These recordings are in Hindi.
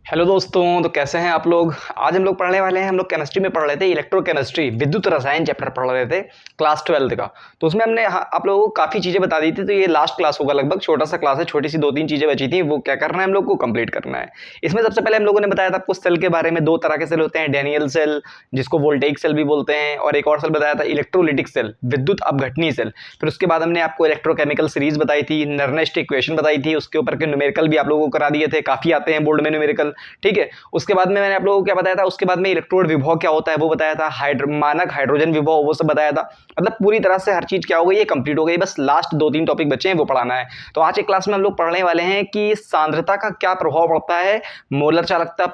हेलो दोस्तों, तो कैसे हैं आप लोग। आज हम लोग पढ़ने वाले हैं, हम लोग केमिस्ट्री में पढ़ रहे थे, इलेक्ट्रोकेमिस्ट्री विद्युत रसायन चैप्टर पढ़ रहे थे क्लास 12 का। तो उसमें हमने आप लोगों को काफ़ी चीज़ें बता दी थी। तो ये लास्ट क्लास होगा, लगभग छोटा सा क्लास है, छोटी सी 2-3 चीज़ें बची थी, वो क्या करना है हम लोग को कंप्लीट करना है। इसमें सबसे पहले हम लोगों ने बताया था आपको सेल के बारे में। 2 तरह के सेल होते हैं, डैनियल सेल जिसको वोल्टेइक सेल भी बोलते हैं, और एक और सेल बताया था इलेक्ट्रोलिटिक सेल, विद्युत अपघटनी सेल। फिर उसके बाद हमने आपको इलेक्ट्रोकेमिकल सीरीज बताई थी, नर्नेस्ट इक्वेशन बताई थी, उसके ऊपर के न्यूमेरिकल भी आप लोगों को करा दिए थे, काफ़ी आते हैं बोर्ड में न्यूमेरिकल, ठीक है। उसके बाद में मैंने आप लोगों को क्या बताया था, उसके बाद में इलेक्ट्रोड विभव क्या होता है वो बताया था, मानक हाइड्रोजन विभव वो सब बताया था। मतलब पूरी तरह से हर चीज क्या हो गई, ये कंप्लीट हो गई, बस लास्ट 2-3 टॉपिक बचे हैं वो पढ़ाना है। तो आज एक क्लास में हम लोग पढ़ने वाले हैं कि सांद्रता का क्या प्रभाव पड़ता है मोलर चालकता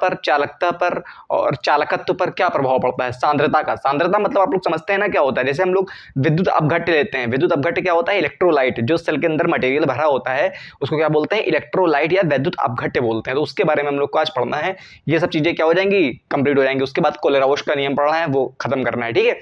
पर और चालकत्व पर क्या प्रभाव पड़ता है सांद्रता का। सांद्रता मतलब आप लोग समझते हैं ना क्या होता है। जैसे हम लोग विद्युत अपघट्य लेते हैं, विद्युत अपघट्य क्या होता है, इलेक्ट्रोलाइट जो सेल के अंदर मटेरियल भरा होता है उसको क्या बोलते हैं, इलेक्ट्रोलाइट या विद्युत अपघट्य बोलते हैं। तो उसके बारे में हम लोग को आज पढ़ना है। ये सब चीजें क्या हो जाएंगी, कंप्लीट हो जाएंगी। उसके बाद कोलेराउश का नियम पढ़ना है, वो खत्म करना है, ठीक है।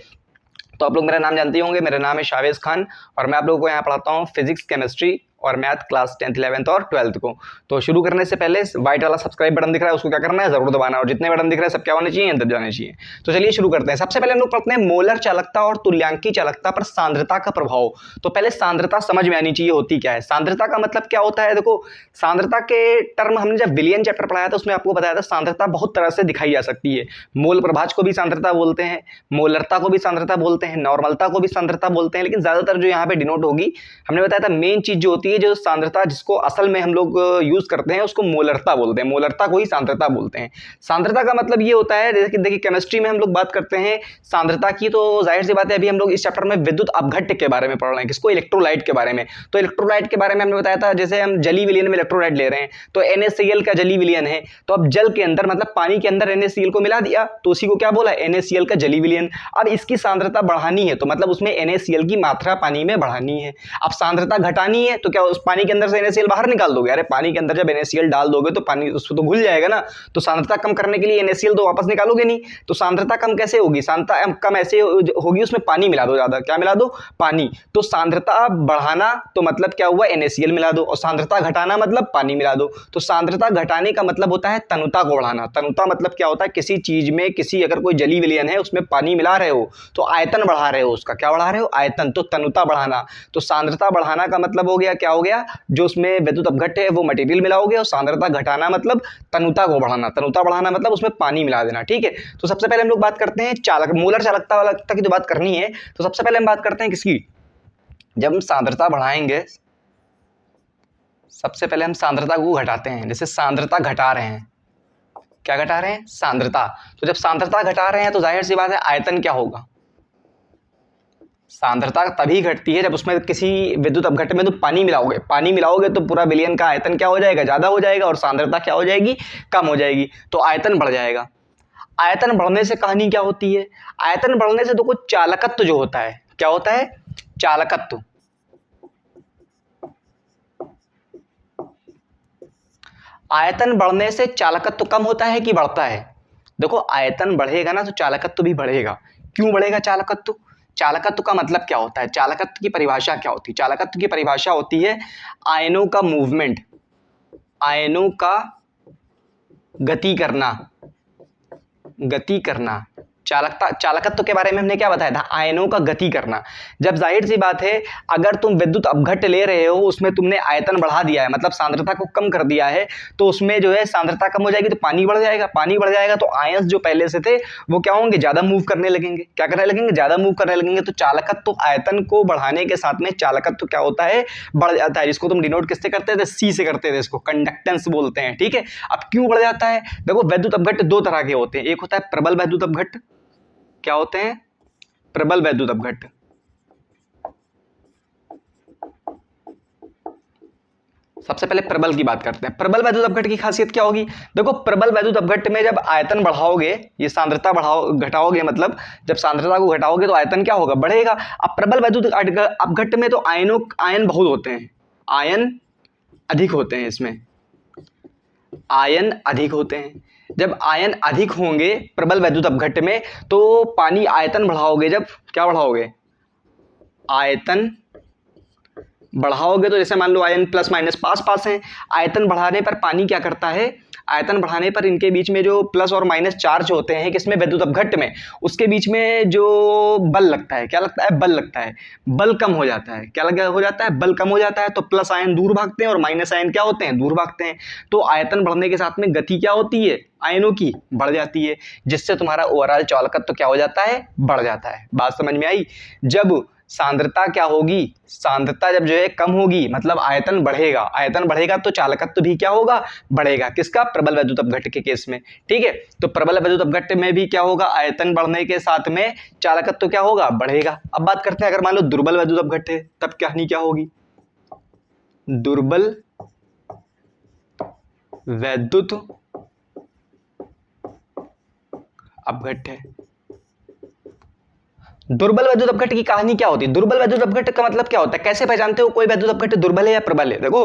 तो आप लोग मेरा नाम जानते होंगे, मेरा नाम है शावेज खान और मैं आप लोगों को यहाँ पढ़ाता हूँ फिजिक्स, केमिस्ट्री और मैथ क्लास 10th 11th और 12th को। तो शुरू करने से पहले व्हाइट वाला सब्सक्राइब बटन दिख रहा है, उसको क्या करना है, जरूर दबाना, और जितने बटन दिख रहे हैं सब क्या होने चाहिए, दब जाने चाहिए। तो चलिए शुरू करते हैं। सबसे पहले हम लोग पढ़ते हैं मोलर चालकता और तुल्यांकी चालकता पर सांद्रता का प्रभाव। तो पहले सांद्रता समझ में आनी चाहिए होती क्या है। सांद्रता का मतलब क्या होता है, देखो सांद्रता के टर्म हमने जब विलियन चैप्टर पढ़ाया था उसमें आपको बताया था सांद्रता बहुत तरह से दिखाई जा सकती है। मोल प्रभाज को भी सांद्रता बोलते हैं, मोलरता को भी सांद्रता बोलते हैं, नॉर्मलता को भी सांद्रता बोलते हैं, लेकिन ज्यादातर जो यहाँ पे डिनोट होगी, हमने बताया था मेन चीज जो होती है, जो सांद्रता जिसको असल में हम लोग यूज करते हैं उसको मोलरता बोलते हैं, मोलरता को ही सांद्रता बोलते हैं। सांद्रता का मतलब ये होता है, जैसे कि देखिए केमिस्ट्री में हम लोग बात करते हैं सांद्रता की, तो जाहिर सी बात है अभी हम लोग इस चैप्टर में विद्युत अपघट्य के बारे में पढ़ रहे हैं, किसको, इलेक्ट्रोलाइट के बारे में। तो इलेक्ट्रोलाइट के बारे में हमने बताया था, जैसे हम जली विलयन में इलेक्ट्रोलाइट ले रहे हैं तो NaCl का जली विलयन है, तो अब जल के अंदर मतलब पानी के अंदर NaCl को मिला दिया तो उसी को क्या बोला, NaCl का जली विलयन। अब इसकी सांद्रता बढ़ानी है तो मतलब उसमें NaCl की मात्रा पानी में बढ़ानी है। अब सांद्रता घटानी है तो क्या उस पानी के अंदर से NaCl बाहर निकाल दोगे, अरे पानी के अंदर जब NaCl डाल दोगे तो पानी उसको तो घुल जाएगा ना। तो सांद्रता कम करने के लिए NaCl तो वापस निकालोगे नहीं, तो सांद्रता कम कैसे होगी, सांद्रता कम ऐसे होगी उसमें पानी मिला दो, ज्यादा क्या मिला दो, पानी। तो सांद्रता बढ़ाना तो मतलब क्या हुआ, NaCl मिला दो, और सांद्रता घटाना मतलब पानी मिला दो। तो सांद्रता घटाने का मतलब होता है तनुता को बढ़ाना। तनुता मतलब क्या होता है, किसी चीज में किसी अगर कोई जली विलयन है उसमें पानी मिला रहे हो तो आयतन बढ़ा रहे हो, उसका क्या बढ़ा रहे हो, आयतन, तो तनुता बढ़ाना। तो सांद्रता बढ़ाना का मतलब हो गया, क्या हो गया, जो उसमें विद्युत अपघट्य है वो मटेरियल मिलाओगे, और सांद्रता घटाना मतलब तनुता को बढ़ाना। तनुता बढ़ाना मतलब उसमें पानी मिला देना, ठीक है। तो सबसे पहले हम लोग बात करते हैं चालक मोलर चालकता वाला की जो बात करनी है, तो सबसे पहले हम बात करते हैं किसकी, जब हम सांद्रता बढ़ाएंगे सबसे पहले हम सांद्रता को घटाते हैं। जैसे सांद्रता घटा रहे हैं, क्या घटा रहे हैं, सांद्रता। तो जब सांद्रता घटा रहे हैं तो जाहिर सी बात है आयतन क्या होगा, सांद्रता तभी घटती है जब उसमें किसी विद्युत अपघट्य में तो पानी मिलाओगे, पानी मिलाओगे तो पूरा विलयन का आयतन क्या हो जाएगा, ज्यादा हो जाएगा, और सांद्रता क्या हो जाएगी, कम हो जाएगी, तो आयतन बढ़ जाएगा। आयतन बढ़ने से कहानी क्या होती है, आयतन बढ़ने से तो कुछ चालकत्व जो होता है, क्या होता है, चालकत्व। आयतन बढ़ने से चालकत्व कम होता है कि बढ़ता है, देखो आयतन बढ़ेगा ना तो चालकत्व भी बढ़ेगा। क्यों बढ़ेगा चालकत्व, चालकत्व का मतलब क्या होता है, चालकत्व की परिभाषा क्या होती है, चालकत्व की परिभाषा होती है आयनों का मूवमेंट, आयनों का गति करना, गति करना। चालकत्व के बारे में हमने क्या बताया था, आयनों का गति करना। जब जाहिर सी बात है अगर तुम विद्युत अपघट्य ले रहे हो उसमें तुमने आयतन बढ़ा दिया है, मतलब सांद्रता को कम कर दिया है, तो उसमें जो है सांद्रता कम हो जाएगी तो पानी बढ़ जाएगा, पानी बढ़ जाएगा तो आयंस जो पहले से थे वो क्या होंगे, ज्यादा मूव करने लगेंगे, क्या करने लगेंगे, ज्यादा मूव करने लगेंगे। तो चालकत्व आयतन को बढ़ाने के साथ में चालकत्व क्या होता है, बढ़ जाता है, जिसको तुम डिनोट किससे करते थे, सी से करते थे, इसको कंडक्टेंस बोलते हैं, ठीक है। अब क्यों बढ़ जाता है, देखो विद्युत अपघट्य 2 तरह के होते हैं, एक होता है प्रबल विद्युत अपघट्य, क्या होते हैं, प्रबल वैद्युत अपघट्य। सबसे पहले प्रबल की बात करते हैं। प्रबल वैद्युत अपघट्य की खासियत क्या होगी, देखो प्रबल वैद्युत अपघट्य में जब आयतन बढ़ाओगे, ये सांद्रता घटाओगे, मतलब जब सांद्रता को घटाओगे तो आयतन क्या होगा, बढ़ेगा। अब प्रबल वैद्युत अपघट्य में तो आयन बहुत होते हैं, आयन अधिक होते हैं, इसमें आयन अधिक होते हैं। जब आयन अधिक होंगे प्रबल वैद्युत अपघट्य में तो पानी आयतन बढ़ाओगे, जब क्या बढ़ाओगे, आयतन बढ़ाओगे, तो जैसे मान लो आयन प्लस माइनस पास पास हैं, आयतन बढ़ाने पर पानी क्या करता है, आयतन बढ़ाने पर इनके बीच में जो प्लस और माइनस चार्ज होते हैं किसमें, विद्युत अपघट्ट में, उसके बीच में जो बल लगता है, क्या लगता है, बल लगता है, बल कम हो जाता है। क्या लगा हो जाता है, बल कम हो जाता है, तो प्लस आयन दूर भागते हैं और माइनस आयन क्या होते हैं, दूर भागते हैं। तो आयतन बढ़ने के साथ में गति क्या होती है, आयनों की बढ़ जाती है, जिससे तुम्हारा ओवरऑल चालकत्व तो क्या हो जाता है, बढ़ जाता है। बात समझ में आई। जब सांद्रता क्या होगी, सांद्रता जब जो है कम होगी मतलब आयतन बढ़ेगा, आयतन बढ़ेगा तो चालकत्व तो भी क्या होगा, बढ़ेगा। किसका, प्रबल वैद्युत अपघट्ट के केस में। ठीक है, तो प्रबल वैद्युत अपघट्ट में भी क्या होगा, आयतन बढ़ने के साथ में चालकत्व तो क्या होगा, बढ़ेगा। अब बात करते हैं अगर मान लो दुर्बल वैद्युत अपघट्ट है, तब कहानी क्या होगी, दुर्बल वैद्युत अपघट्ट है। दुर्बल वैद्युत अपघट्ट की कहानी क्या होती है, दुर्बल वैद्युत अपघट्ट का मतलब क्या होता है, कैसे पहचानते हो कोई वैद्युत अपघट्ट दुर्बल है या प्रबल है। देखो,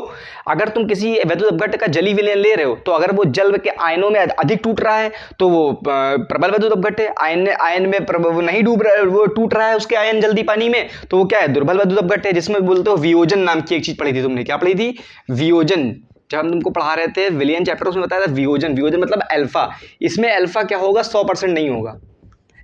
अगर तुम किसी वैद्युत अपघट्ट का जली विलयन ले रहे हो तो अगर वो जल के आयनों में अधिक टूट रहा है तो वो प्रबल वैद्युत अपघट्ट है। आयन में वो नहीं डूब रहा है, वो टूट रहा है उसके आयन जल्दी पानी में, तो वो क्या है, दुर्बल वैद्युत अपघट्ट है। जिसमें बोलते हो वियोजन नाम की एक चीज पढ़ी थी तुमने, क्या पढ़ी थी, वियोजन। जब हम तुमको पढ़ा रहे थे विलियन चैप्टर, उसमें बताया था वियोजन, वियोजन मतलब अल्फा। इसमें अल्फा क्या होगा, 100% नहीं होगा,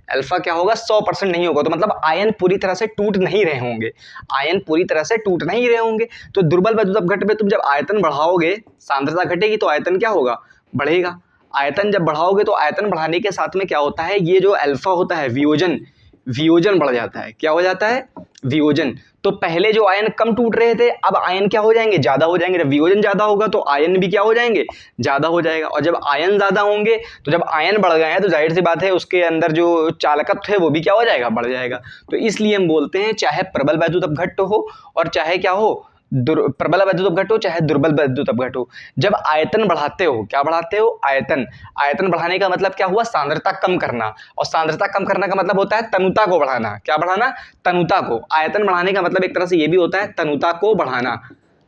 अल्फा क्या होगा, 100% नहीं होगा। तो मतलब आयन पूरी तरह से टूट नहीं रहे होंगे, आयन पूरी तरह से टूट नहीं रहे होंगे। तो दुर्बल वैद्युत अपघट्ट में तुम जब आयतन बढ़ाओगे, सांद्रता घटेगी तो आयतन क्या होगा, बढ़ेगा। आयतन जब बढ़ाओगे तो आयतन बढ़ाने के साथ में क्या होता है, ये जो अल्फा होता है वियोजन, वियोजन बढ़ जाता है। क्या हो जाता है, वियोजन। तो पहले जो आयन कम टूट रहे थे अब आयन क्या हो जाएंगे, ज्यादा हो जाएंगे। जब वियोजन ज्यादा होगा तो आयन भी क्या हो जाएंगे, ज्यादा हो जाएगा। और जब आयन ज्यादा होंगे तो जब आयन बढ़ गए हैं तो जाहिर सी बात है उसके अंदर जो चालकत्व है वो भी क्या हो जाएगा, बढ़ जाएगा। तो इसलिए हम बोलते हैं चाहे प्रबल वैद्युत अपघट्ट हो और चाहे क्या हो, प्रबल वैद्युत अपघट्ट हो चाहे दुर्बल वैद्युत अपघट्ट हो, जब आयतन बढ़ाते हो, क्या बढ़ाते हो, आयतन। आयतन बढ़ाने का मतलब क्या हुआ, सांद्रता कम करना। और सांद्रता कम करने का मतलब होता है तनुता को बढ़ाना। क्या बढ़ाना, तनुता को। आयतन बढ़ाने का मतलब एक तरह से ये भी होता है तनुता को बढ़ाना।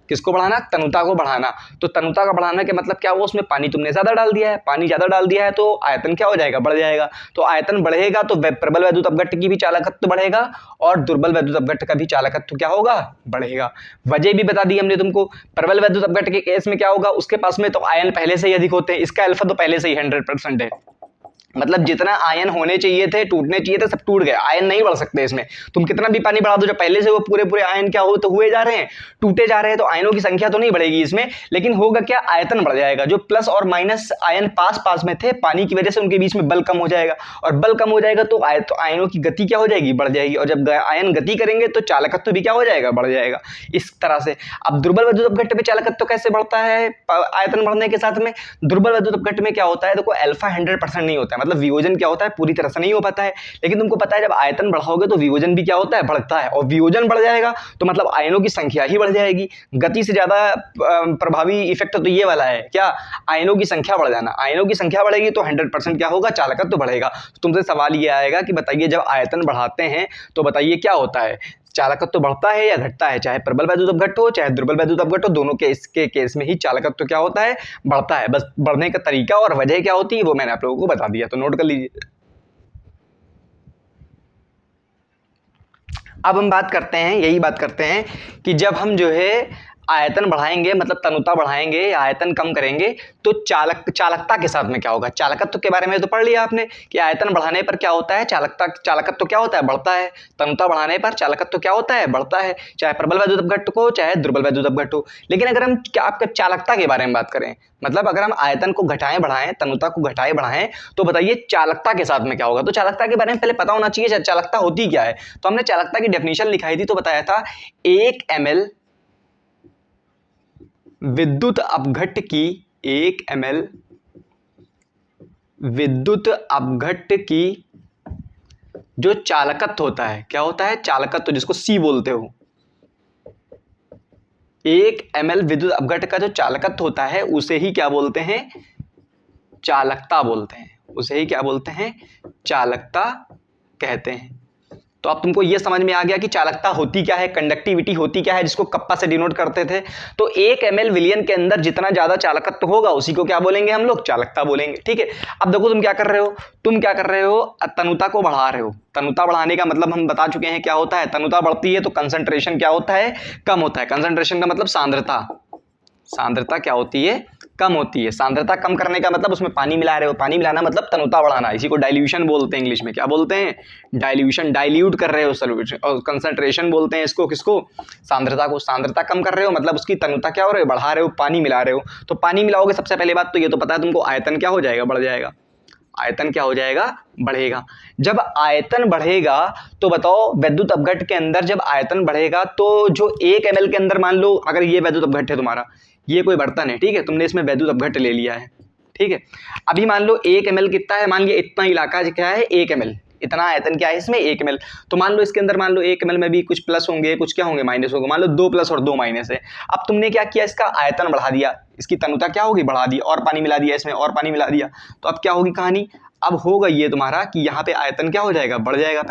किसको बढ़ाना, तनुता को बढ़ाना। तो तनुता का बढ़ाने का मतलब क्या हुआ, उसमें पानी तुमने ज्यादा डाल दिया है, पानी ज्यादा डाल दिया है तो आयतन क्या हो जाएगा, बढ़ जाएगा। तो आयतन बढ़ेगा तो प्रबल वैद्युत अपघट्ट की भी चालकत्व बढ़ेगा और दुर्बल वैद्युत अपघट्ट का भी चालकत्व क्या होगा, बढ़ेगा। वजह भी बता दी हमने तुमको। प्रबल वैद्युत अपघट्ट के केस में क्या होगा, उसके पास में तो आयन पहले से ही अधिक होते हैं, इसका अल्फा तो पहले से ही 100% है। मतलब जितना आयन होने चाहिए थे, टूटने चाहिए थे, सब टूट गए, आयन नहीं बढ़ सकते इसमें। तुम कितना भी पानी बढ़ा दो, जो पहले से वो पूरे पूरे आयन क्या हो तो हुए जा रहे हैं, टूटे जा रहे हैं, तो आयनों की संख्या तो नहीं बढ़ेगी इसमें, लेकिन होगा क्या, आयतन बढ़ जाएगा। जो प्लस और माइनस आयन पास पास में थे, पानी की वजह से उनके बीच में बल कम हो जाएगा, और बल कम हो जाएगा तो आयनों की गति क्या हो जाएगी, बढ़ जाएगी। और जब आयन गति करेंगे तो चालकत्व भी क्या हो जाएगा, बढ़ जाएगा। इस तरह से अब दुर्बल वैद्युत अपघट्ट में चालकत्व कैसे बढ़ता है, आयतन बढ़ने के साथ में। दुर्बल वैद्युत अपघट्ट में क्या होता है, देखो अल्फा 100% नहीं होता है, मतलब वियोजन क्या होता है, पूरी तरह से नहीं हो पाता है। लेकिन तुमको पता है जब आयतन बढ़ाओगे तो वियोजन भी क्या होता है, बढ़ता है। और वियोजन बढ़ जाएगा तो मतलब आयनों की संख्या ही बढ़ जाएगी। गति से ज्यादा प्रभावी इफेक्ट तो ये वाला है, क्या, आयनों की संख्या बढ़ जाना। आयनों की संख्या बढ़ेगी तो 100% क्या होगा, चालकत्व तो बढ़ेगा। तो तुमसे सवाल ये आएगा कि बताइए जब आयतन बढ़ाते हैं तो बताइए क्या होता है, चालकत्व तो बढ़ता है या घटता है। चाहे प्रबल वैद्युत अपघट्ट हो चाहे दुर्बल वैद्युत अपघट्ट हो, दोनों के केस में ही चालकत्व तो क्या होता है, बढ़ता है। बस बढ़ने का तरीका और वजह क्या होती है वो मैंने आप लोगों को बता दिया, तो नोट कर लीजिए। अब हम बात करते हैं, यही बात करते हैं कि जब हम जो है आयतन बढ़ाएंगे, मतलब तनुता बढ़ाएंगे या आयतन कम करेंगे तो चालकता के साथ में क्या होगा। चालकत्व के बारे में तो पढ़ लिया आपने कि आयतन बढ़ाने पर क्या होता है, चालकत्व क्या होता है, बढ़ता है। तनुता बढ़ाने पर चालकत्व क्या होता है, बढ़ता है, चाहे प्रबल वैद्युत अपघट्ट हो चाहे दुर्बल वैद्युत अपघट्ट हो। लेकिन अगर हम आपका चालकता के बारे में बात करें, मतलब अगर हम आयतन को घटाएं बढ़ाएं, तनुता को घटाएं बढ़ाएं, तो बताइए चालकता के साथ में क्या होगा। तो चालकता के बारे में पहले पता होना चाहिए चालकता होती क्या है। तो हमने चालकता की डेफिनेशन लिखाई थी, तो बताया था 1 ml विद्युत अपघट्ट की, 1 ml विद्युत अपघट्ट की जो चालकत्व होता है, क्या होता है, चालकत्व, जिसको C बोलते हो। 1 ml विद्युत अपघट्ट का जो चालकत्व होता है उसे ही क्या बोलते हैं, चालकता बोलते हैं। उसे ही क्या बोलते हैं, चालकता कहते हैं। तो अब तुमको यह समझ में आ गया कि चालकता होती क्या है, कंडक्टिविटी होती क्या है, जिसको कप्पा से डिनोट करते थे। तो 1 ml विलियन के अंदर जितना ज्यादा चालकत्व होगा उसी को क्या बोलेंगे हम लोग, चालकता बोलेंगे। ठीक है, अब देखो तुम क्या कर रहे हो, तुम क्या कर रहे हो, तनुता को बढ़ा रहे हो। तनुता बढ़ाने का मतलब हम बता चुके हैं क्या होता है, तनुता बढ़ती है तो कंसंट्रेशन क्या होता है, कम होता है। कंसंट्रेशन का मतलब सांद्रता, सांद्रता क्या होती है, कम होती है। सांद्रता कम करने का मतलब उसमें पानी मिला रहे हो, पानी मिलाना मतलब तनुता बढ़ाना, इसी को डाइल्यूशन बोलते हैं इंग्लिश में। क्या बोलते हैं? डाइल्यूशन, डाइल्यूट कर रहे हो सॉल्यूशन, और कंसंट्रेशन बोलते हैं इसको, किसको? सांद्रता को। सांद्रता कम कर रहे हो मतलब उसकी तनुता क्या हो रहे हो? बढ़ा रहे हो, पानी मिला रहे हो। तो पानी मिलाओगे, सबसे पहले बात तो ये तो पता है तुमको, आयतन क्या हो जाएगा? बढ़ जाएगा। आयतन क्या हो जाएगा? बढ़ेगा। जब आयतन बढ़ेगा तो बताओ, वैद्युत अपघट्ट के अंदर जब आयतन बढ़ेगा तो जो 1 ml के अंदर, मान लो अगर ये वैद्युत अपघट्ट है तुम्हारा, ये कोई बर्तन है, ठीक है, तुमने इसमें वैद्युत अपघट्ट ले लिया है, ठीक है। अभी मान लो 1 ml कितना है? मान लिया इतना इलाका क्या है? 1 ml, इतना आयतन क्या है इसमें? 1 ml। तो मान लो इसके अंदर, मान लो 1 ml में भी कुछ प्लस होंगे, कुछ क्या होंगे? माइनस होंगे। मान लो 2 प्लस और 2 माइनस है। अब तुमने क्या किया? इसका आयतन बढ़ा दिया, इसकी तनुता क्या होगी? बढ़ा दी, और पानी मिला दिया इसमें, और पानी मिला दिया। तो अब क्या होगी कहानी? अब होगा ये तुम्हारा कि यहाँ पे आयतन क्या हो जाएगा? बढ़ जाएगा।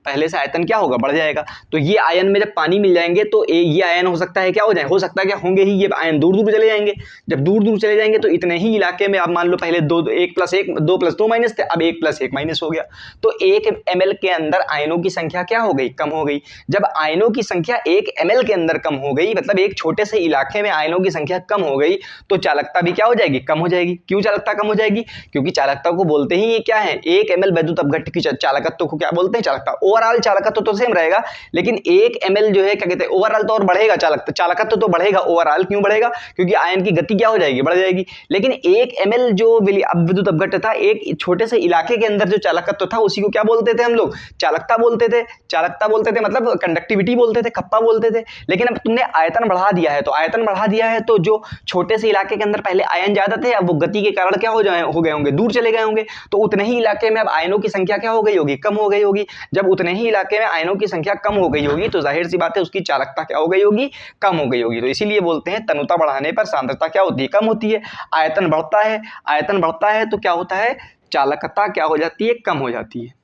पहले से आयतन क्या होगा? बढ़ जाएगा। तो ये आयन में जब पानी मिल जाएंगे तो ये आयन हो सकता है क्या हो जाए? हो सकता है क्या होंगे ही, ये आयन दूर दूर चले जाएंगे। जब दूर दूर चले जाएंगे तो इतने ही इलाके में, अब मान लो पहले 1 प्लस 1, 2 प्लस 2 माइनस थे, अब 1 प्लस 1 माइनस हो गया। तो 1 ml के अंदर आयनों की संख्या क्या हो गई? कम हो गई। जब आयनों की संख्या 1 ml के अंदर कम हो गई, मतलब एक छोटे से इलाके में आयनों की संख्या कम हो गई, तो चालकता भी क्या हो जाएगी? कम हो जाएगी। क्यों चालकता कम हो जाएगी? क्योंकि चालकता को बोलते ही ये क्या है? 1 ml वैद्युत अपघट्ट की चालकत्व को क्या बोलते हैं? चालकता। ओवरऑल चालकत्व तो सेम रहेगा, लेकिन 1 ml जो है क्या कहते हैं? ओवरऑल तो और बढ़ेगा, चालकत्व तो बढ़ेगा ओवरऑल। क्यों बढ़ेगा? क्योंकि आयन की गति क्या हो जाएगी? बढ़ जाएगी। लेकिन 1 ml जो विद्युत अपघट्ट था, एक छोटे से इलाके के अंदर जो चालकत्व था, उसी को क्या बोलते थे हम लोग? चालकता बोलते थे। चालकता बोलते थे मतलब कंडक्टिविटी बोलते थे, कप्पा बोलते थे। लेकिन अब तुमने आयतन बढ़ा दिया है, तो आयतन बढ़ा दिया है तो जो छोटे से इलाके के अंदर पहले आयन ज्यादा थे, अब वो गति के कारण क्या हो गए होंगे? दूर चले गए होंगे। तो उतने ही इलाके में अब आयनों की संख्या क्या हो गई होगी? कम हो गई होगी। जब उतने ही इलाके में आयनों की संख्या कम हो गई होगी तो जाहिर सी बात है उसकी चालकता क्या हो गई होगी? कम हो गई होगी। तो इसीलिए बोलते हैं तनुता बढ़ाने पर सांद्रता क्या होती है? कम होती है। आयतन बढ़ता है, आयतन बढ़ता है तो क्या होता है? चालकता क्या हो जाती है? कम हो जाती है।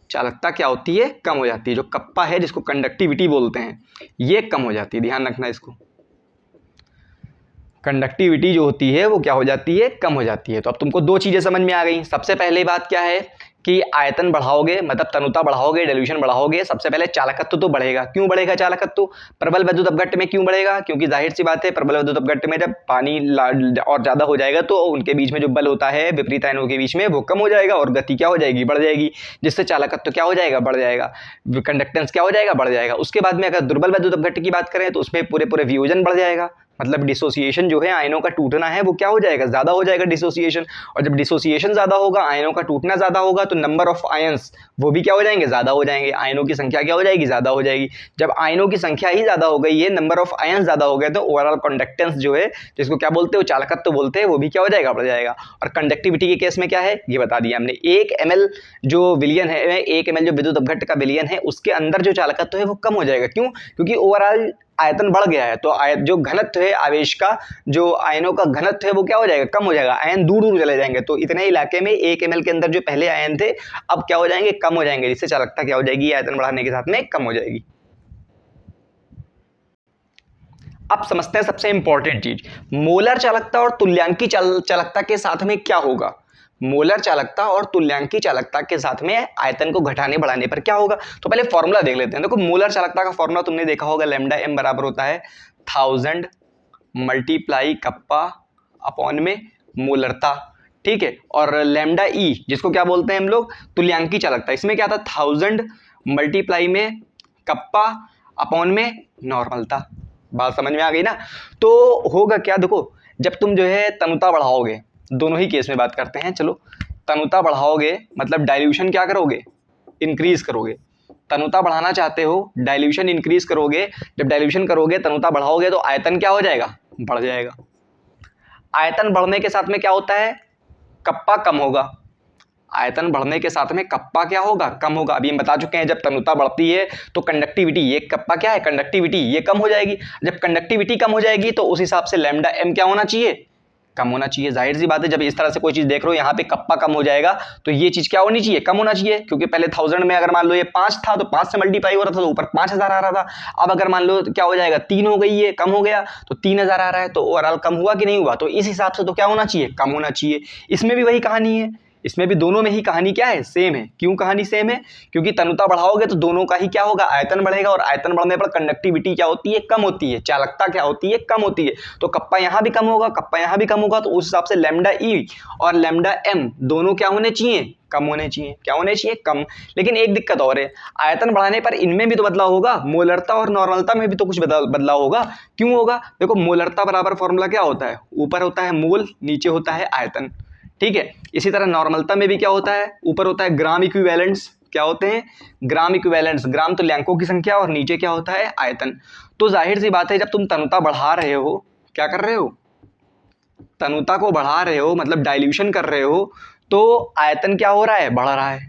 चालकता क्या होती है? कम हो जाती है। जो कप्पा है, जिसको कंडक्टिविटी बोलते हैं, ये कम हो जाती है। ध्यान रखना इसको, कंडक्टिविटी जो होती है वो क्या हो जाती है? कम हो जाती है। तो अब तुमको दो चीजें समझ में आ गई। सबसे पहले बात क्या है कि आयतन बढ़ाओगे मतलब तनुता बढ़ाओगे, डाइल्यूशन बढ़ाओगे, सबसे पहले चालकत्व तो बढ़ेगा। क्यों बढ़ेगा चालकत्व? प्रबल वैद्युत अपघट्ट में क्यों बढ़ेगा? क्योंकि जाहिर सी बात है, प्रबल वैद्युत अपघट्ट में जब पानी और ज्यादा हो जाएगा तो उनके बीच में जो बल होता है विपरीत आयनों के बीच में, वो कम हो जाएगा और गति क्या हो जाएगी? बढ़ जाएगी, जिससे चालकत्व क्या हो जाएगा? बढ़ जाएगा। कंडक्टेंस क्या हो जाएगा? बढ़ जाएगा। उसके बाद में अगर दुर्बल वैद्युत अपघट्ट की बात करें तो उसमें पूरे वियोजन बढ़ जाएगा, मतलब डिसोसिएशन जो है, आयनों का टूटना है, वो क्या हो जाएगा? ज्यादा हो जाएगा डिसोसिएशन। और जब डिसोसिएशन ज्यादा होगा, आयनों का टूटना ज्यादा होगा, तो नंबर ऑफ आयंस वो भी क्या हो जाएंगे? ज्यादा हो जाएंगे। आयनों की संख्या क्या हो जाएगी? ज्यादा हो जाएगी। जब आयनों की संख्या ही ज्यादा हो गई है, नंबर ऑफ आयंस ज्यादा हो गए, तो ओवरऑल कंडक्टेंस जो है, जिसको क्या बोलते हो? चालकत्व बोलते हैं, वो भी क्या हो जाएगा? बढ़ जाएगा। और कंडक्टिविटी के केस में क्या है ये बता दिया हमने। 1 ml जो विलियन है, 1 ml जो विद्युत अपघट्ट का विलियन है, उसके अंदर जो चालकत्व है वो कम हो जाएगा। क्यों? क्योंकि ओवरऑल आयतन बढ़ गया है, तो जो घनत्व है आवेश का, जो आयनों का घनत्व है, वो क्या हो जाएगा? कम हो जाएगा। आयन दूर दूर चले जाएंगे। तो इतने इलाके में 1 ml के अंदर जो पहले आयन थे, अब क्या हो जाएंगे? कम हो जाएंगे, जिससे चालकता क्या हो जाएगी? आयतन बढ़ाने के साथ में कम हो जाएगी। अब समझते हैं सबसे इंपॉर्टेंट चीज, मोलर चालकता और तुल्यांकी चालकता के साथ में क्या होगा। मोलर चालकता और तुल्यांकी चालकता के साथ में आयतन को घटाने बढ़ाने पर क्या होगा। तो पहले फॉर्मूला देख लेते हैं। देखो, मोलर चालकता का फॉर्मूला तुमने देखा होगा, लैम्डा m बराबर होता है 1000 मल्टीप्लाई कप्पा अपॉन में मोलरता, ठीक है। और लैम्डा ई, जिसको क्या बोलते हैं हम लोग? तुल्यांकी चालकता। इसमें क्या था? 1000 मल्टीप्लाई में कप्पा अपॉन में नॉर्मलता। बात समझ में आ गई ना? तो होगा क्या, देखो, जब तुम जो है तनुता बढ़ाओगे, दोनों ही केस में बात करते हैं, चलो, तनुता बढ़ाओगे मतलब डाइल्यूशन क्या करोगे? इंक्रीज करोगे। तनुता बढ़ाना चाहते हो, डाइल्यूशन इंक्रीज करोगे। जब डाइल्यूशन करोगे, तनुता बढ़ाओगे, तो आयतन क्या हो जाएगा? बढ़ जाएगा। आयतन बढ़ने के साथ में क्या होता है? कप्पा कम होगा। आयतन बढ़ने के साथ में कप्पा क्या होगा? कम होगा। अभी हम बता चुके हैं, जब तनुता बढ़ती है तो कंडक्टिविटी, ये कप्पा क्या है? कंडक्टिविटी, ये कम हो जाएगी। जब कंडक्टिविटी कम हो जाएगी तो उस हिसाब से लैम्डा m क्या होना चाहिए? कम होना चाहिए। जाहिर सी बात है, जब इस तरह से कोई चीज देख रहे हो, यहाँ पे कप्पा कम हो जाएगा, तो ये चीज क्या होनी चाहिए? कम होना चाहिए। क्योंकि पहले 1000 में अगर मान लो ये 5 था, तो 5 से मल्टीप्लाई हो रहा था, तो ऊपर 5000 आ रहा था। अब अगर मान लो क्या हो जाएगा? 3 हो गई है, कम हो गया, तो 3000 आ रहा है। तो ओवरऑल कम हुआ कि नहीं हुआ? तो इस हिसाब से तो क्या होना चाहिए? कम होना चाहिए। इसमें भी वही कहानी है, इसमें भी दोनों में ही कहानी क्या है, सेम है। क्यों कहानी सेम है? क्योंकि तनुता बढ़ाओगे तो दोनों का ही क्या होगा, आयतन बढ़ेगा, और आयतन बढ़ने पर कंडक्टिविटी क्या होती है, कम होती है, चालकता क्या होती है, कम होती है। तो कप्पा यहाँ भी कम होगा, कप्पा यहाँ भी कम होगा, तो उस हिसाब से लैम्डा ई और लैम्डा एम दोनों क्या होने चाहिए, कम होने चाहिए। क्या होने चाहिए, कम। लेकिन एक दिक्कत और है, आयतन बढ़ाने पर इनमें भी तो बदलाव होगा, मोलरता और नॉर्मलता में भी तो कुछ बदलाव होगा। क्यों होगा? देखो, मोलरता बराबर फॉर्मूला क्या होता है, ऊपर होता है मोल, नीचे होता है आयतन, ठीक है। इसी तरह नॉर्मलता में भी क्या होता है, ऊपर होता है ग्राम इक्विवेलेंट्स, क्या होते हैं, ग्राम इक्विवेलेंट्स, ग्राम तो लैंकों की संख्या, और नीचे क्या होता है, आयतन। तो जाहिर सी बात है, जब तुम तनुता बढ़ा रहे हो, क्या कर रहे हो, तनुता को बढ़ा रहे हो, मतलब डाइल्यूशन कर रहे हो, तो आयतन क्या हो रहा है, बढ़ रहा है।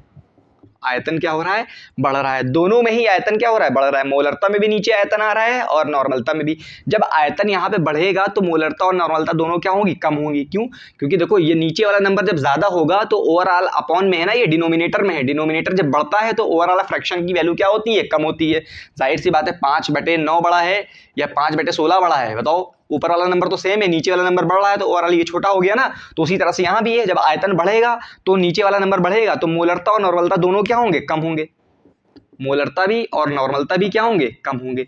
आयतन क्या हो रहा है, बढ़ रहा है। दोनों में ही आयतन क्या हो रहा है, बढ़ रहा है। मोलरता में भी नीचे आयतन आ रहा है और नॉर्मलता में भी। जब आयतन यहाँ पे बढ़ेगा तो मोलरता और नॉर्मलता दोनों क्या होंगी, कम होंगी। क्यों? क्योंकि देखो, ये नीचे वाला नंबर जब ज्यादा होगा तो ओवरऑल अपॉन में है ना, ये डिनोमिनेटर में है, डिनोमिनेटर जब बढ़ता है तो ओवरऑल फ्रैक्शन की वैल्यू क्या होती है, कम होती है। जाहिर सी बात है, 5/9 बड़ा है या 5/16 बड़ा है, बताओ। ऊपर वाला नंबर तो सेम है, नीचे वाला नंबर बढ़ रहा है, तो ओवरऑल ये छोटा हो गया ना। तो उसी तरह से यहाँ भी है, जब आयतन बढ़ेगा तो नीचे वाला नंबर बढ़ेगा, तो मोलरता और नॉर्मलता दोनों क्या होंगे, कम होंगे। मोलरता भी और नॉर्मलता भी क्या होंगे, कम होंगे।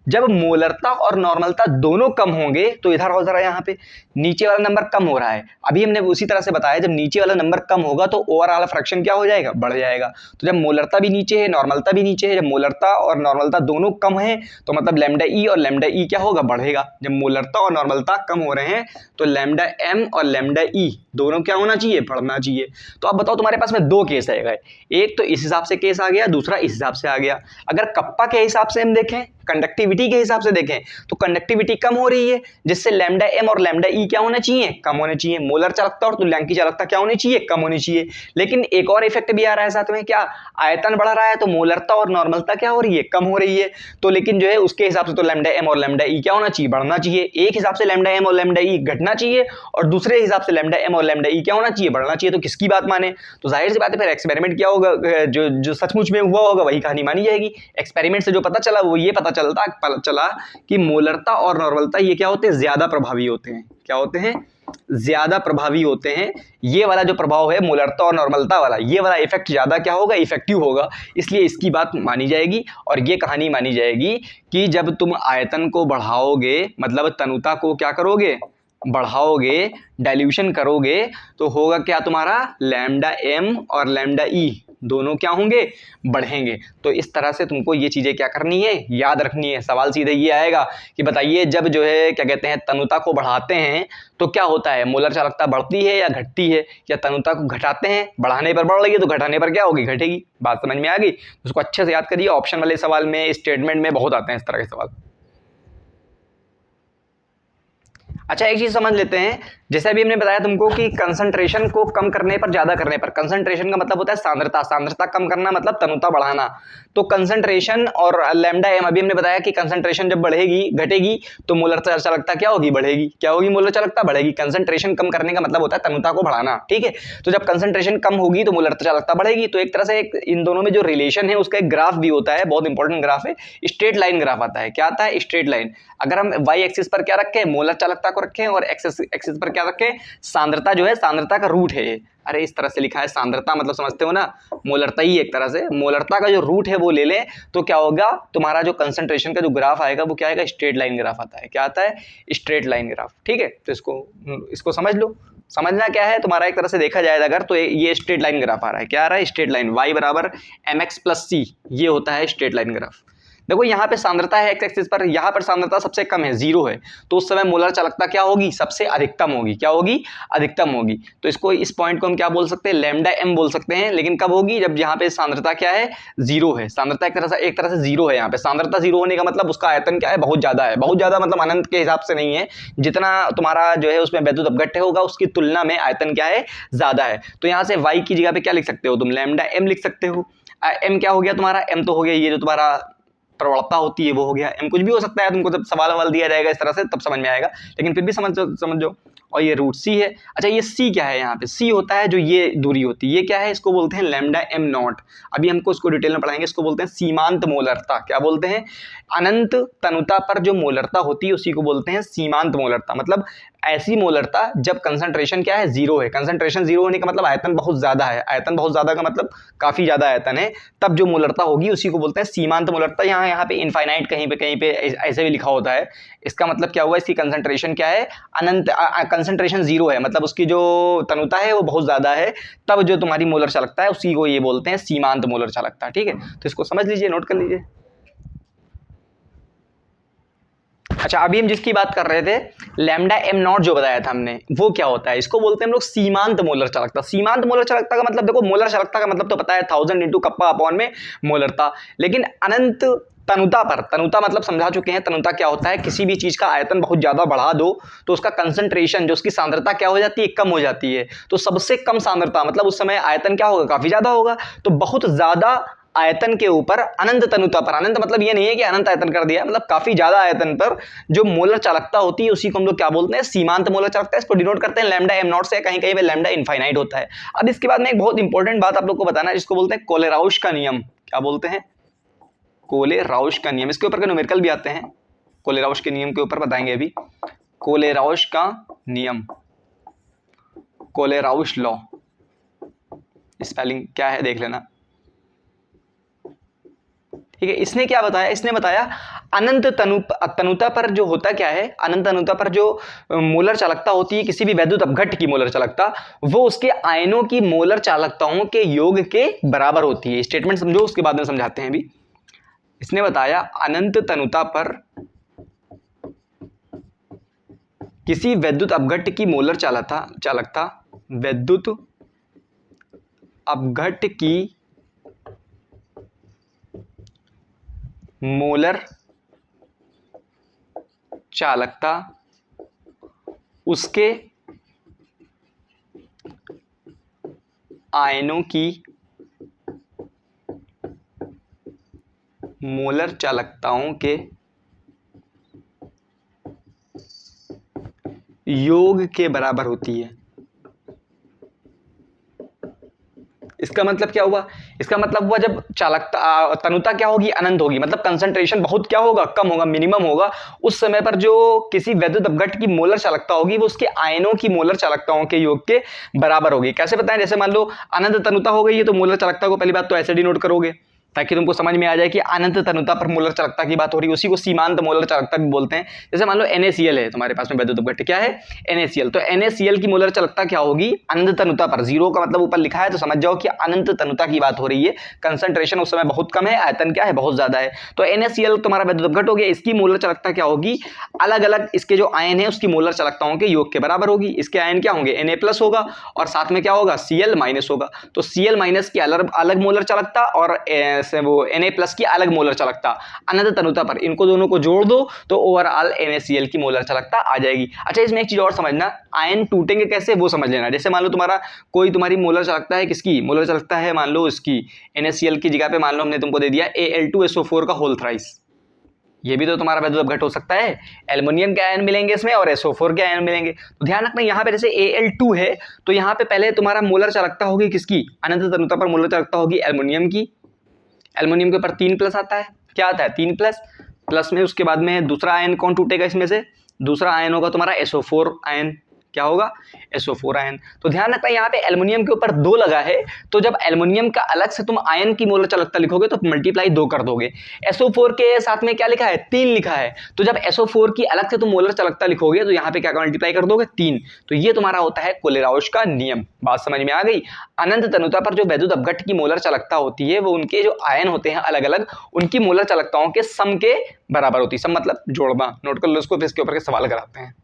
जब मोलरता और नॉर्मलता दोनों कम होंगे तो इधर हो जरा, यहाँ पे नीचे वाला नंबर कम हो रहा है। अभी हमने उसी तरह से बताया, जब नीचे वाला नंबर कम होगा तो ओवरऑल फ्रैक्शन क्या हो जाएगा, बढ़ जाएगा। तो जब मोलरता भी नीचे है, नॉर्मलता भी नीचे है, जब मोलरता और नॉर्मलता दोनों कम है तो मतलब लैम्डा ई और लैम्डा ई क्या होगा, बढ़ेगा। जब मोलरता और नॉर्मलता कम हो रहे हैं तो लैम्डा एम और लैम्डा ई दोनों क्या होना चाहिए, बढ़ना चाहिए। तो अब बताओ, तुम्हारे पास में दो केस आएगा, एक तो इस हिसाब से केस आ गया, दूसरा इस हिसाब से आ गया। अगर कप्पा के हिसाब से हम देखें, कंडक्टिविटी के हिसाब से देखें, तो कंडक्टिविटी कम हो रही है, जिससे लैम्डा एम और लैम्डा ई क्या होना चाहिए, कम होने चाहिए। मोलर चालकता और तुल्यांकी चालकता क्या होनी चाहिए, कम होनी चाहिए। लेकिन एक और इफेक्ट भी आ रहा है साथ में, क्या, आयतन बढ़ रहा है तो मोलरता और नॉर्मलता क्या हो रही है, कम हो रही है। तो लेकिन जो है उसके हिसाब से तो लैम्डा एम और लैम्डा ई क्या होना चाहिए, बढ़ना चाहिए। एक हिसाब से लैम्डा एम और लैम्डा ई घटना चाहिए और दूसरे हिसाब से लैम्डा एम और लैम्डा ई क्या होना चाहिए, बढ़ना चाहिए। तो किसकी बात माने? तो जाहिर सी बात है, फिर एक्सपेरिमेंट क्या होगा, जो सचमुच में हुआ होगा वही कहानी मानी जाएगी। एक्सपेरिमेंट से जो पता चला वो ये पता चला कि मोलरता और नॉर्मलता ये क्या होते हैं, ज्यादा प्रभावी होते हैं। क्या होते हैं, ज्यादा प्रभावी होते हैं। ये वाला जो प्रभाव है मोलरता और नॉर्मलता वाला, ये वाला इफेक्ट ज्यादा क्या होगा, इफेक्टिव होगा। इसलिए इसकी बात मानी जाएगी और ये कहानी मानी जाएगी कि जब तुम आयतन को बढ़ाओगे, मतलब तनुता को क्या करोगे, बढ़ाओगे, डाइल्यूशन करोगे, तो होगा क्या, तुम्हारा लैम्डा एम और लैम्डा ई दोनों क्या होंगे, बढ़ेंगे। तो इस तरह से तुमको ये चीजें क्या करनी है, याद रखनी है। सवाल सीधे ये आएगा कि बताइए, जब जो है क्या कहते हैं, तनुता को बढ़ाते हैं तो क्या होता है, मोलर चालकता बढ़ती है या घटती है, या तनुता को घटाते हैं, बढ़ाने पर बढ़ रही है तो घटाने पर क्या होगी, घटेगी। बात समझ में आ गई? उसको अच्छे से याद करिए, ऑप्शन वाले सवाल में, स्टेटमेंट में बहुत आते हैं इस तरह के सवाल। अच्छा, एक चीज समझ लेते हैं, जैसे अभी हमने बताया तुमको कि कंसंट्रेशन को कम करने पर, ज्यादा करने पर, कंसंट्रेशन का मतलब होता है सांद्रता, सांद्रता कम करना मतलब तनुता बढ़ाना। तो कंसंट्रेशन और लैम्डा एम, अभी हमने बताया कि कंसंट्रेशन जब बढ़ेगी, घटेगी, तो मोलर चालकता क्या होगी, बढ़ेगी। क्या होगी, मोलर चालकता बढ़ेगी। कंसंट्रेशन कम करने का मतलब होता है तनुता को बढ़ाना, ठीक है। तो जब कंसंट्रेशन कम होगी तो मोलर चालकता बढ़ेगी। तो एक तरह से इन दोनों में जो रिलेशन है उसका एक ग्राफ भी होता है, बहुत इंपॉर्टेंट ग्राफ है, स्ट्रेट लाइन ग्राफ आता है। क्या आता है, स्ट्रेट लाइन। अगर हम वाई एक्सिस पर क्या रखें, मोलर चालकता को रखें, और एक्सिस पर क्या रखें, सांद्रता, जो है सांद्रता का रूट है। अरे इस तरह से लिखा है, सांद्रता मतलब समझते हो ना, मोलरता ही एक तरह से, मोलरता का जो रूट है वो ले लें तो क्या होगा, तुम्हारा जो कंसंट्रेशन का जो ग्राफ आएगा वो क्या आएगा, स्ट्रेट लाइन ग्राफ आता है। क्या आता है, स्ट्रेट लाइन ग्राफ, ठीक है। तो इसको समझ लो। समझना क्या है तुम्हारा, एक तरह से देखा जाए अगर, तो ये स्ट्रेट लाइन ग्राफ आ रहा है। क्या आ रहा है, स्ट्रेट लाइन, y बराबर mx प्लस c, ये होता है स्ट्रेट लाइन ग्राफ। देखो यहाँ पे सांद्रता है एक्स एक्सिस पर, यहाँ पर सांद्रता सबसे कम है, 0 है, तो उस समय मोलर चालकता क्या होगी, सबसे अधिकतम होगी। क्या होगी, अधिकतम होगी। तो इसको, इस पॉइंट को हम क्या बोल सकते हैं, लैम्डा एम बोल सकते हैं। लेकिन कब होगी, जब यहाँ पे सांद्रता क्या है, 0 है। सांद्रता एक तरह से 0 है। यहाँ पे सांद्रता 0 होने का मतलब उसका आयतन क्या है, बहुत ज्यादा है। बहुत ज्यादा मतलब अनंत के हिसाब से नहीं है, जितना तुम्हारा जो है उसमें वैद्युत अपघट्य होगा उसकी तुलना में आयतन क्या है, ज्यादा है। तो यहाँ से वाई की जगह पे क्या लिख सकते हो तुम, लैम्डा एम लिख सकते हो। एम क्या हो गया तुम्हारा, एम तो हो गया ये जो तुम्हारा प्रवणता होती है वो हो गया। एम कुछ भी हो सकता है, तुमको जब सवाल दिया जाएगा इस तरह से तब समझ में आएगा, लेकिन फिर भी समझो। और ये रूट सी है। अच्छा ये सी क्या है, यहाँ पे सी होता है जो ये दूरी होती है, ये क्या है, इसको बोलते हैं लैम्डा एम नॉट। अभी हमको इसको डिटेल में पढ़ाएंगे। इसको बोलते हैं सीमांत मोलरता। क्या बोलते हैं, अनंत तनुता पर जो मोलरता होती है उसी को बोलते हैं सीमांत मोलरता। मतलब ऐसी मोलरता जब कंसंट्रेशन क्या है, जीरो है। कंसंट्रेशन जीरो होने का मतलब आयतन बहुत ज्यादा है, आयतन बहुत ज्यादा का मतलब काफी ज्यादा आयतन है, तब जो मोलरता होगी उसी को बोलते हैं सीमांत मोलरता। यहाँ पे इनफाइनाइट कहीं पे ऐसे भी लिखा होता है। इसका मतलब क्या हुआ, इसकी कंसंट्रेशन क्या है, अनंत, कंसंट्रेशन जीरो है, मतलब उसकी जो तनुता है वो बहुत ज्यादा है, तब जो तुम्हारी मोलर चालकता है उसी को ये बोलते हैं सीमांत मोलर चालकता। ठीक है, तो इसको समझ लीजिए, नोट कर लीजिए। अच्छा अभी हम जिसकी बात कर रहे थे, लैम्डा एम नॉट जो बताया था हमने, वो क्या होता है, इसको बोलते हैं हम लोग सीमांत मोलर चालकता। सीमांत मोलर चालकता का मतलब देखो, मोलर चालकता का मतलब तो पता है 1000 इंटू कप्पा अपॉन में मोलरता, लेकिन अनंत तनुता पर, तनुता मतलब समझा चुके हैं, तनुता क्या होता है, किसी भी चीज का आयतन बहुत ज्यादा बढ़ा दो तो उसका कंसंट्रेशन, जो उसकी सांद्रता क्या हो जाती है, कम हो जाती है। तो सबसे कम सांद्रता मतलब उस समय आयतन क्या होगा, काफी ज्यादा होगा। तो बहुत ज्यादा आयतन के ऊपर अनंत तनुता पर, अनंत मतलब ये नहीं है कि अनंत आयतन कर दिया, मतलब काफी ज्यादा आयतन पर जो मोलर चालकता होती है उसी को हम लोग क्या बोलते हैं, सीमांत मोलर चालकता। इसको डिनोट करते हैं लैम्डा एम नॉट से, कहीं कहीं पे लैम्डा इनफाइनाइट होता है। अब इसके बाद में एक बहुत इंपॉर्टेंट बात आप लोग को बताना है, जिसको बोलते हैं कोलेराउश का नियम। क्या बोलते हैं, कोलेराउश का नियम। इसके ऊपर के न्यूमेरिकल भी आते हैं, कोलेराउश के नियम के ऊपर बताएंगे अभी। कोलेराउश का नियम, कोलेराउश लॉ, स्पेलिंग क्या है देख लेना। ठीक है, इसने क्या बताया, इसने बताया अनंत तनुता पर जो होता क्या है, अनंत तनुता पर जो मोलर चालकता होती है किसी भी वैद्युत अपघट्ट की मोलर चालकता, वो उसके आयनों की मोलर चालकताओं के योग के बराबर होती है। स्टेटमेंट समझो, उसके बाद में समझाते हैं। अभी इसने बताया अनंत तनुता पर किसी वैद्युत अपघट्ट की मोलर चालकता वैद्युत अपघट्ट की मोलर चालकता उसके आयनों की मोलर चालकताओं के योग के बराबर होती है। इसका मतलब क्या हुआ, इसका मतलब हुआ जब चालकता तनुता क्या होगी, अनंत होगी, मतलब कंसंट्रेशन बहुत क्या होगा, कम होगा, मिनिमम होगा। उस समय पर जो किसी वैद्युत अपघट्ट की मोलर चालकता होगी वो उसके आयनों की मोलर चालकताओं के योग के बराबर होगी। कैसे बताएं, जैसे मान लो अनंत तनुता हो गई है तो मोलर चालकता को पहली बात तो ऐसे डिनोट करोगे ताकि तुमको समझ में आ जाए कि अनंत तनुता पर मोलर चालकता की बात हो रही है, उसी को सीमांत मोलर चालकता भी बोलते हैं। जैसे मान लो NaCl है तुम्हारे पास में वैद्युत अपघट्ट, क्या है, NaCl, तो NaCl की मोलर चालकता क्या होगी, अनंत तनुता पर, जीरो का मतलब ऊपर लिखा है तो समझ जाओ कि अनंत तनुता की बात हो रही है। कंसंट्रेशन उस समय बहुत कम है, आयतन क्या है, बहुत ज्यादा है। तो NaCl तुम्हारा वैद्युत अपघट्ट हो गया, इसकी मोलर चालकता क्या होगी, अलग अलग इसके जो आयन है उसकी मोलर चालकताओं के योग के बराबर होगी। इसके आयन क्या होंगे, Na+ होगा और साथ में क्या होगा, Cl- होगा। तो Cl- की अलग अलग मोलर चालकता और वो Na+ की अलग मोलर चालकता अनंत तनुता पर, इनको दोनों को जोड़ दो तो ओवरऑल NaCl की मोलर चालकता आ जाएगी। अच्छा इसमें एक चीज और समझना, आयन टूटेंगे कैसे वो समझ लेना। जैसे मान लो तुम्हारी मोलर चालकता है, किसकी मोलर चालकता है, मान लो इसकी NaCl की जगह पे मान लो हमने तुमको दे दिया Al2SO4 का होल थ्राइस, ये भी तो तुम्हारा वैद्युत अपघट्ट हो सकता है। एल्युमिनियम के आयन मिलेंगे इसमें और SO4 के आयन मिलेंगे। तो ध्यान रखना यहाँ पे जैसे Al2 है तो यहाँ पे पहले तुम्हारा मोलर चालकता होगी किसकी, अनंत तनुता पर मोलर चालकता होगी एल्युमिनियम की। एल्युमिनियम के ऊपर 3+ आता है, क्या आता है, 3+, प्लस में उसके बाद में दूसरा आयन कौन टूटेगा इसमें से, दूसरा आयन होगा तुम्हारा SO4 आयन, क्या होगा, SO4 आयन। तो ध्यान रखना यहाँ पे एल्युमिनियम के ऊपर 2 लगा है, तो जब एल्युमिनियम का अलग से तुम आयन की मोलर चालकता लिखोगे तो मल्टीप्लाई 2 कर दोगे। SO4 के साथ में क्या लिखा है, 3 लिखा है, तो जब SO4 की अलग से तुम मोलर चालकता लिखोगे तो यहाँ पे क्या मल्टीप्लाई कर दोगे, 3। तो ये तुम्हारा होता है कोलेराउश का नियम। बात समझ में आ गई। अनंत तनुता पर जो वैद्युत अपघट्ट की मोलर चालकता होती है वो उनके जो आयन होते हैं अलग अलग, उनकी मोलर चालकताओं के सम के बराबर होती है। सम मतलब जोड़ना, नोट कर लो इसको, फिर इसके ऊपर के सवाल कराते हैं।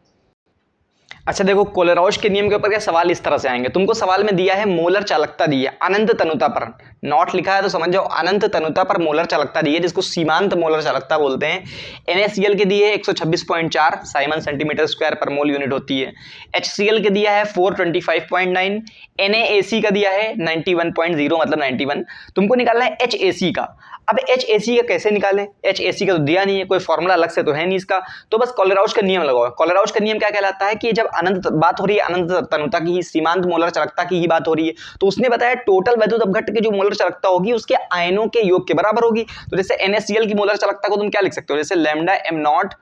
अच्छा देखो, कोलेराउश के नियम के ऊपर क्या सवाल इस तरह से आएंगे, तुमको सवाल में दिया है मोलर चालकता दी है अनंत तनुता पर, नॉट लिखा है तो समझ जाओ अनंत तनुता पर मोलर चालकता दी है जिसको सीमांत मोलर चालकता बोलते हैं। NaCl के दिए है 126.4 साइमन सेंटीमीटर स्क्वायर पर मोल यूनिट होती है। HCl के दिया है 425.9, NaAC का दिया है 91.0 मतलब 91। तुमको निकालना है HAC का। अब HAC का कैसे निकालें? HAC का तो दिया नहीं है, कोई फॉर्मूला अलग से तो है नहीं इसका, तो बस कोलेराउच का नियम लगाओ। कोलेराउच का नियम क्या कहलाता है कि जब अनंत बात हो रही है, अनंत तनुता की, सीमांत मोलर चालकता की ही बात हो रही है, तो उसने बताया टोटल वैद्युत अपघट्ट की जो मोलर चालकता होगी उसके आयनों के योग के बराबर होगी। तो जैसे NaCl की मोलर चालकता को तुम क्या लिख सकते हो, जैसे लैम्डा m नॉट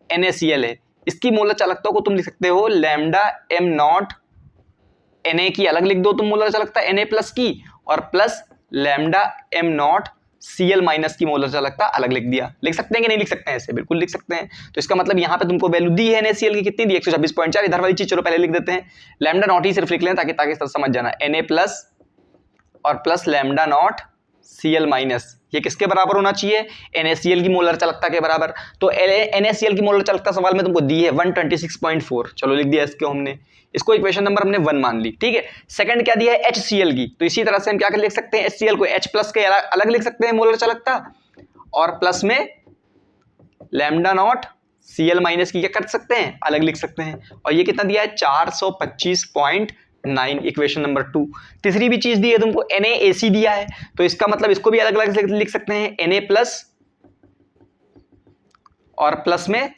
NaCl है, इसकी मोलर चालकता को तुम लिख सकते हो लैम्डा m नॉट Na की अलग लिख दो तुम मोलर चालकता Na प्लस की, और plus lambda m not Cl minus की मोलर चालकता अलग लिख दिया। लिख सकते हैं कि नहीं लिख सकते हैं? ऐसे बिल्कुल लिख सकते हैं। तो इसका मतलब यहाँ पे तुमको वैल्यू दी है NaCl की, कितनी दी? 126.4। इधर वाली चीज चलो पहले लिख देते हैं, लैम्डा नॉट ही सिर्फ लिख लें ताकि ताकि समझ जाना। Na प्लस और plus lambda not Cl minus, ये किसके बराबर होना चाहिए? NaCl की मोलर चालकता के बराबर। तो NaCl की मोलर चालकता सवाल में तुमको दी है 126.4, चलो लिख दिया इसको हमने, इसको इक्वेशन नंबर हमने 1 मान ली, ठीक है। सेकंड क्या दिया है? HCl की, तो इसी तरह से हम क्या कर लिख सकते हैं, HCl को H प्लस के अलग लिख सकते हैं मोलर चालकता, और प्लस में लैम्डा नॉट Cl माइनस की क्या कर सकते हैं, अलग लिख सकते हैं। और ये कितना दिया है? 425.9, इक्वेशन नंबर 2। तीसरी भी चीज दी है तुमको, NaAC दिया है, तो इसका मतलब इसको भी अलग अलग लिख सकते हैं, Na प्लस और प्लस में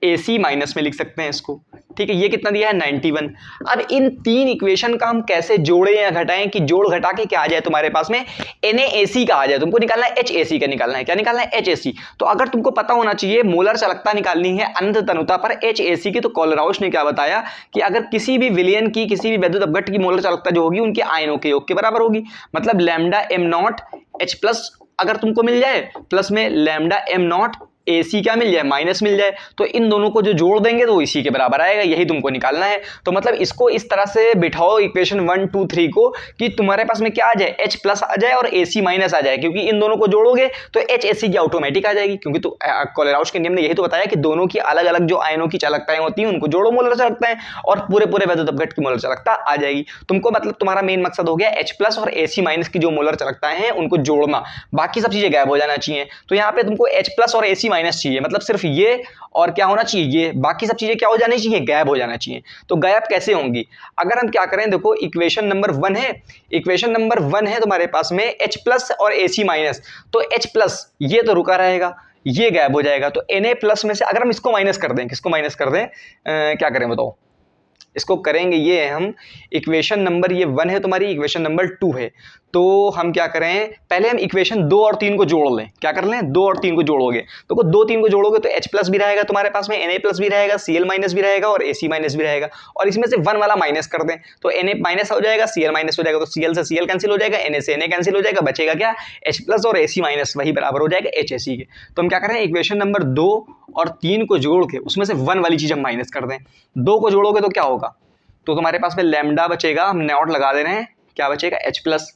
AC माइनस में लिख सकते हैं इसको, ठीक है। ये कितना दिया है? 91। अब इन तीन इक्वेशन का हम कैसे जोड़े या घटाएं कि जोड़ घटा के क्या आ जाए तुम्हारे पास में NaAC का आ जाए। तुमको निकालना है HAC का, निकालना है क्या? निकालना है HAC। तो अगर तुमको पता होना चाहिए मोलर चालकता निकालनी है अनंत तनुता पर HAC की, तो कोलेराउच ने क्या बताया कि अगर किसी भी विलयन की, किसी भी वैद्युत अपघट्ट की मोलर चालकता जो होगी उनके आयनों के योग के बराबर होगी। मतलब lambda m not H plus अगर तुमको मिल जाए, प्लस में लैम्डा m नॉट AC क्या मिल जाए? माइनस मिल जाए, तो इन दोनों को जो जोड़ देंगे तो इसी के बराबर आएगा, यही तुमको निकालना है। तो मतलब इसको इस तरह से बिठाओ इक्वेशन 1 2 3 को कि तुम्हारे पास में क्या आ जाए? H प्लस आ जाए और AC माइनस आ जाए, क्योंकि इन दोनों को जोड़ोगे तो HAC की ऑटोमेटिक आ जाएगी, क्योंकि तो कोलेराउच के नियम ने यही तो बताया कि दोनों की अलग अलग जो आयनों की चालकताएं होती हैं उनको जोड़ो मोलर चालकताएं, और पूरे पूरे वैद्युत अपघट्ट की मोलर चालकता आ जाएगी। तुमको मतलब तुम्हारा मेन मकसद हो गया H प्लस और AC माइनस की जो मोलर चालकताएं हैं उनको जोड़ना, बाकी सब चीजें गायब हो जाना चाहिए। तो यहाँ पे तुमको H प्लस और AC माइनस चाहिए, मतलब सिर्फ ये और क्या होना चाहिए? ये, बाकी सब चीजें क्या हो जानी चाहिए? गायब हो जाना चाहिए। तो गायब कैसे होंगी? अगर हम क्या करें, देखो इक्वेशन नंबर 1 है, इक्वेशन नंबर 1 है तुम्हारे पास में H प्लस और AC माइनस, तो H प्लस ये तो रुका रहेगा, ये गायब हो जाएगा। तो Na प्लस में से अगर हम इसको माइनस कर दें, किसको माइनस कर दें, क्या करें बताओ? इसको करेंगे ये हम, इक्वेशन नंबर ये 1 है तुम्हारी, इक्वेशन नंबर 2 है, तो हम क्या करें, पहले हम इक्वेशन 2 और 3 को जोड़ लें। क्या कर लें? 2 और 3 को जोड़ोगे, तो 2 3 को जोड़ोगे तो H प्लस भी रहेगा तुम्हारे पास में, Na प्लस भी रहेगा, Cl माइनस भी रहेगा और AC माइनस भी रहेगा, और इसमें से 1 वाला माइनस कर दें तो Na माइनस हो जाएगा, Cl माइनस हो जाएगा, तो Cl से Cl कैंसिल हो जाएगा, Na से Na कैंसिल हो जाएगा, बचेगा क्या? H प्लस और AC माइनस, वही बराबर हो जाएगा HAC के। तो हम क्या करें, इक्वेशन नंबर 2 और 3 को जोड़ के उसमें से 1 वाली चीज हम माइनस कर दें। 2 को जोड़ोगे तो क्या होगा, तो तुम्हारे पास में लैम्डा बचेगा, हम नॉट लगा दे रहे हैं, क्या बचेगा? H प्लस,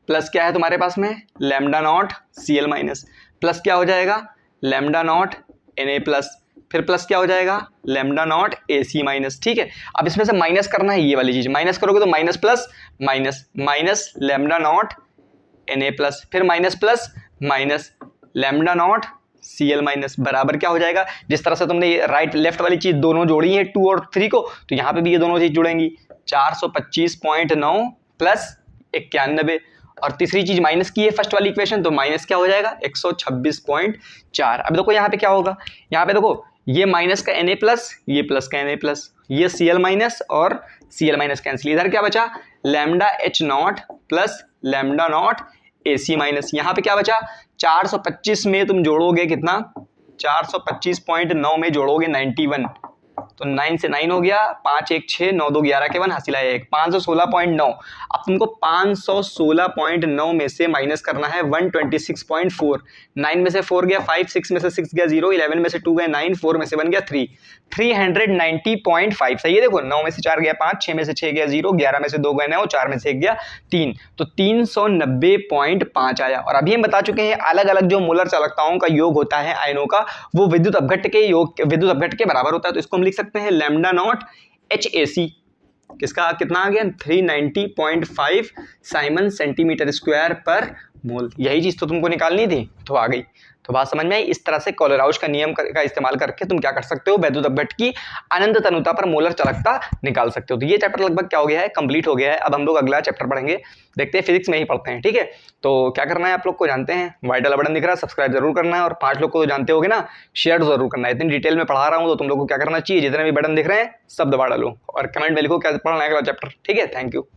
प्लस क्या है तुम्हारे पास में? Lambda not Cl minus, plus क्या हो जाएगा? लैम्डा नॉट Na प्लस, फिर प्लस क्या हो जाएगा? लैम्डा नॉट AC माइनस, ठीक है। अब इसमें से माइनस करना है, ये वाली चीज माइनस करोगे तो minus plus minus, minus lambda not Na plus, फिर minus plus minus lambda not Cl minus, बराबर क्या हो जाएगा? जिस तरह से तुमने राइट लेफ्ट वाली चीज दोनों जोड़ी है 2 और 3 को, तो यहाँ पे भी ये दोनों चीज जुड़ेंगी, 425.9 प्लस 91, और तीसरी चीज माइनस की है फर्स्ट वाली इक्वेशन, तो माइनस क्या हो जाएगा? 126.4। अब देखो यहाँ पे क्या होगा, यहाँ पे देखो ये माइनस का Na प्लस, ये प्लस का Na प्लस, ये Cl माइनस और Cl माइनस कैंसिल, इधर क्या बचा? Lambda H not plus lambda naught AC minus, यहाँ पे क्या बचा? 425 में तुम जोड़ोगे कितना? 425.9 में जोड़ोगे 91, तो 9 से 9 हो गया, 5 1 6 9 2 11 के 1 हासिल आया 1, 516.9। अब तुमको 516.9 में से माइनस करना है 126.4, 9 में से 4 गया 5, 6 में से 6 गया 0, 11 में से 2 गया 9, 4 में से 1 गया 3, 390.5 सही है। देखो 9 में से 4 गया 5, 6 में से 6 गया 0, 11 में से 2 गया 9, 4 में से 1 गया 3, तो 390.5 आया। और अभी हम बता चुके हैं अलग अलग जो मोलर चालकताओं का योग होता है आयनों का, वो विद्युत अपघट्ट के योग, विद्युत अपघट्ट के बराबर होता है। तो इसको हम लिख सकते हैं लैम्डा नॉट HAC, किसका कितना आ गया? 390.5 साइमन सेंटीमीटर स्क्वायर पर मोल, यही चीज़ तो तुमको निकालनी थी तो आ गई। तो बात समझ में आई। इस तरह से कोलेराउश का नियम का इस्तेमाल करके तुम क्या कर सकते हो, वैद्युत अपघट्ट की अनंत तनुता पर मोलर चालकता निकाल सकते हो। तो ये चैप्टर लगभग क्या हो गया है, कंप्लीट हो गया है। अब हम लोग अगला चैप्टर पढ़ेंगे, देखते हैं फिजिक्स में ही पढ़ते हैं, ठीक है। तो क्या करना है आप लोग को जानते हैं, व्हाइट वाला बटन दिख रहा है, सब्सक्राइब जरूर करना है, और 5 लोग को तो जानते होगे ना, शेयर जरूर करना है। इतनी डिटेल में पढ़ा रहा हूँ तो तुम लोग को क्या करना चाहिए, जितने भी बटन दिख रहे हैं सब दबा डालो और कमेंट में लिखो क्या पढ़ना है अगला चैप्टर, ठीक है। Thank you.